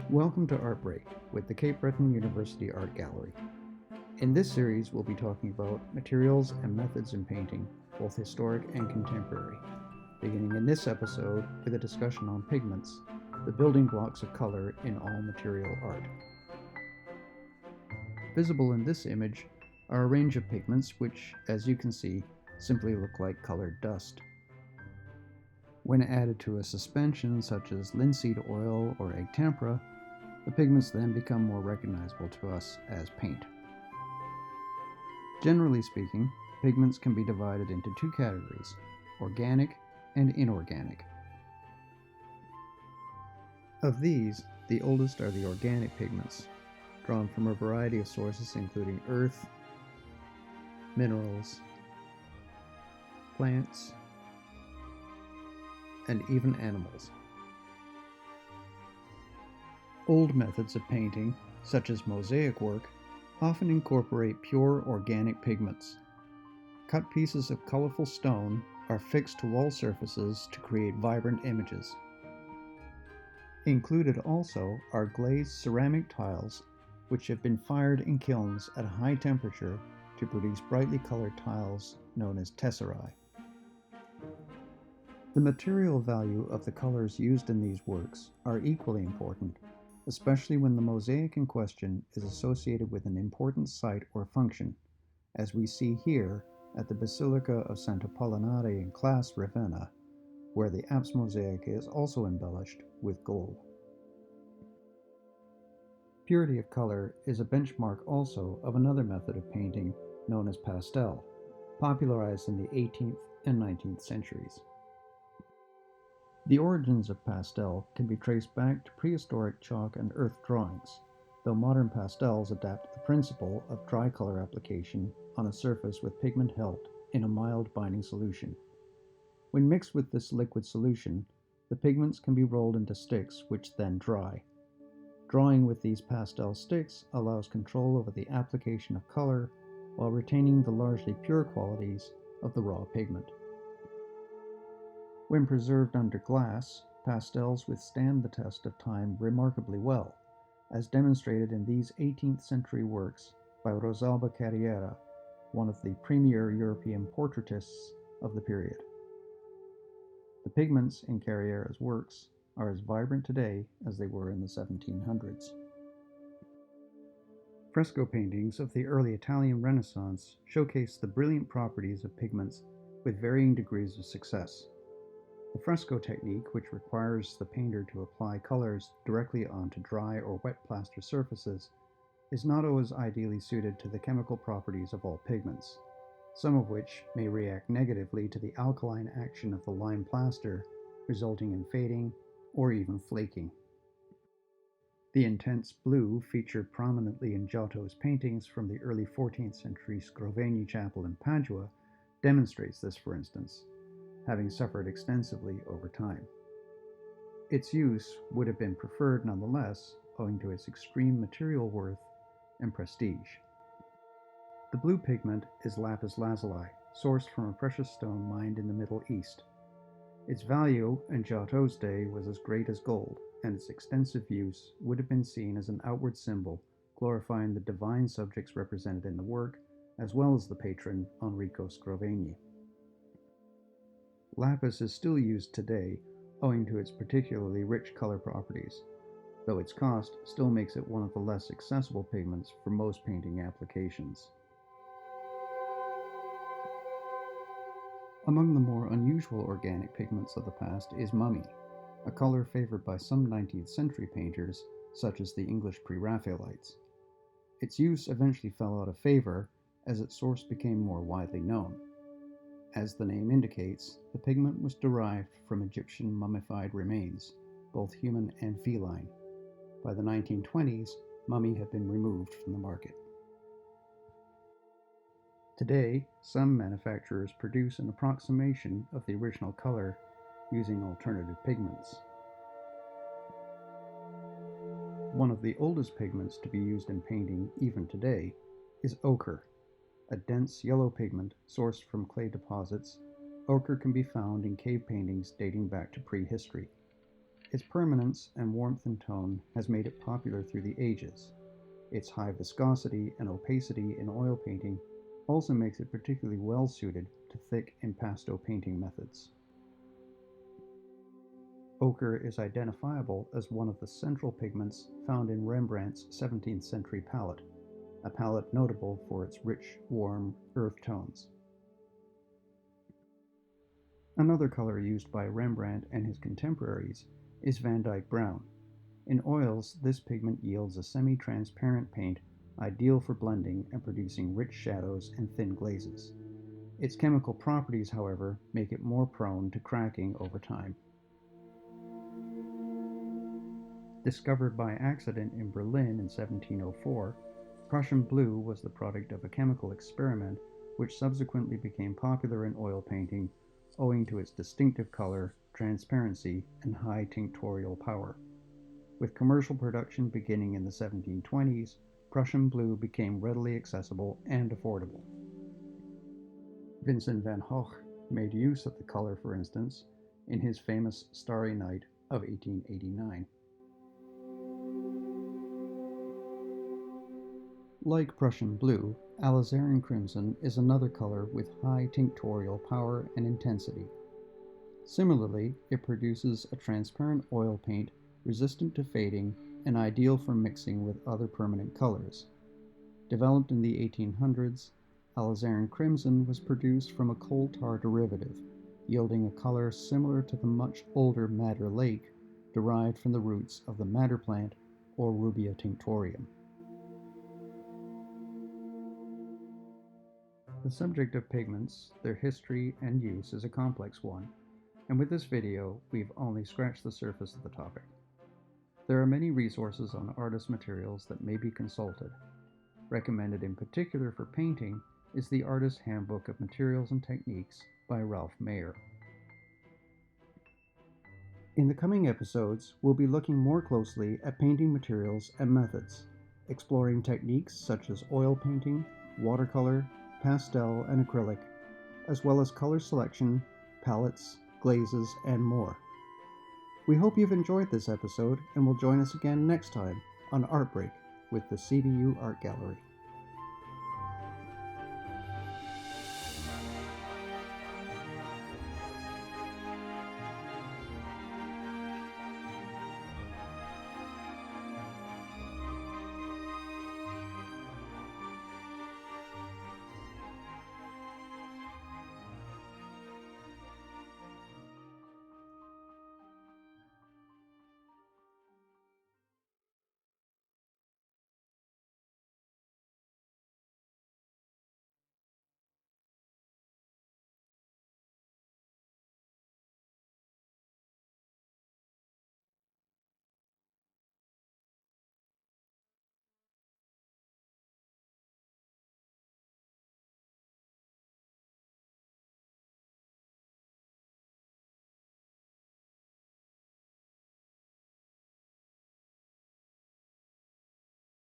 Welcome to Art Break with the Cape Breton University Art Gallery. In this series, we'll be talking about materials and methods in painting, both historic and contemporary, beginning in this episode with a discussion on pigments, the building blocks of color in all material art. Visible in this image are a range of pigments which, as you can see, simply look like colored dust. When added to a suspension such as linseed oil or egg tempera, the pigments then become more recognizable to us as paint. Generally speaking, pigments can be divided into two categories, organic and inorganic. Of these, the oldest are the organic pigments, drawn from a variety of sources including earth, minerals, plants, and even animals. Old methods of painting, such as mosaic work, often incorporate pure organic pigments. Cut pieces of colorful stone are fixed to wall surfaces to create vibrant images. Included also are glazed ceramic tiles, which have been fired in kilns at a high temperature to produce brightly colored tiles known as tesserae. The material value of the colors used in these works are equally important, especially when the mosaic in question is associated with an important site or function, as we see here at the Basilica of Sant'Apollinare in Clas, Ravenna, where the apse mosaic is also embellished with gold. Purity of color is a benchmark also of another method of painting known as pastel, popularized in the 18th and 19th centuries. The origins of pastel can be traced back to prehistoric chalk and earth drawings, though modern pastels adapt the principle of dry color application on a surface with pigment held in a mild binding solution. When mixed with this liquid solution, the pigments can be rolled into sticks which then dry. Drawing with these pastel sticks allows control over the application of color while retaining the largely pure qualities of the raw pigment. When preserved under glass, pastels withstand the test of time remarkably well, as demonstrated in these 18th century works by Rosalba Carriera, one of the premier European portraitists of the period. The pigments in Carriera's works are as vibrant today as they were in the 1700s. Fresco paintings of the early Italian Renaissance showcase the brilliant properties of pigments with varying degrees of success. The fresco technique, which requires the painter to apply colors directly onto dry or wet plaster surfaces, is not always ideally suited to the chemical properties of all pigments, some of which may react negatively to the alkaline action of the lime plaster, resulting in fading or even flaking. The intense blue featured prominently in Giotto's paintings from the early 14th century Scrovegni Chapel in Padua demonstrates this, for instance, having suffered extensively over time. Its use would have been preferred nonetheless, owing to its extreme material worth and prestige. The blue pigment is lapis lazuli, sourced from a precious stone mined in the Middle East. Its value in Giotto's day was as great as gold, and its extensive use would have been seen as an outward symbol glorifying the divine subjects represented in the work, as well as the patron Enrico Scrovegni. Lapis is still used today owing to its particularly rich color properties, though its cost still makes it one of the less accessible pigments for most painting applications. Among the more unusual organic pigments of the past is mummy, a color favored by some 19th century painters, such as the English Pre-Raphaelites. Its use eventually fell out of favor as its source became more widely known. As the name indicates, the pigment was derived from Egyptian mummified remains, both human and feline. By the 1920s, mummy had been removed from the market. Today, some manufacturers produce an approximation of the original color using alternative pigments. One of the oldest pigments to be used in painting even today is ochre. A dense yellow pigment sourced from clay deposits, ochre can be found in cave paintings dating back to prehistory. Its permanence and warmth in tone has made it popular through the ages. Its high viscosity and opacity in oil painting also makes it particularly well suited to thick impasto painting methods. Ochre is identifiable as one of the central pigments found in Rembrandt's 17th century palette, a palette notable for its rich, warm earth tones. Another color used by Rembrandt and his contemporaries is Van Dyke Brown. In oils, this pigment yields a semi-transparent paint ideal for blending and producing rich shadows and thin glazes. Its chemical properties, however, make it more prone to cracking over time. Discovered by accident in Berlin in 1704, Prussian blue was the product of a chemical experiment which subsequently became popular in oil painting owing to its distinctive color, transparency, and high tinctorial power. With commercial production beginning in the 1720s, Prussian blue became readily accessible and affordable. Vincent van Gogh made use of the color, for instance, in his famous Starry Night of 1889. Like Prussian blue, alizarin crimson is another color with high tinctorial power and intensity. Similarly, it produces a transparent oil paint resistant to fading and ideal for mixing with other permanent colors. Developed in the 1800s, alizarin crimson was produced from a coal tar derivative, yielding a color similar to the much older madder lake, derived from the roots of the madder plant or Rubia tinctorium. The subject of pigments, their history and use is a complex one, and with this video, we've only scratched the surface of the topic. There are many resources on artist materials that may be consulted. Recommended in particular for painting is the Artist's Handbook of Materials and Techniques by Ralph Mayer. In the coming episodes, we'll be looking more closely at painting materials and methods, exploring techniques such as oil painting, watercolor, pastel, and acrylic, as well as color selection, palettes, glazes, and more. We hope you've enjoyed this episode and will join us again next time on Art Break with the CBU Art Gallery.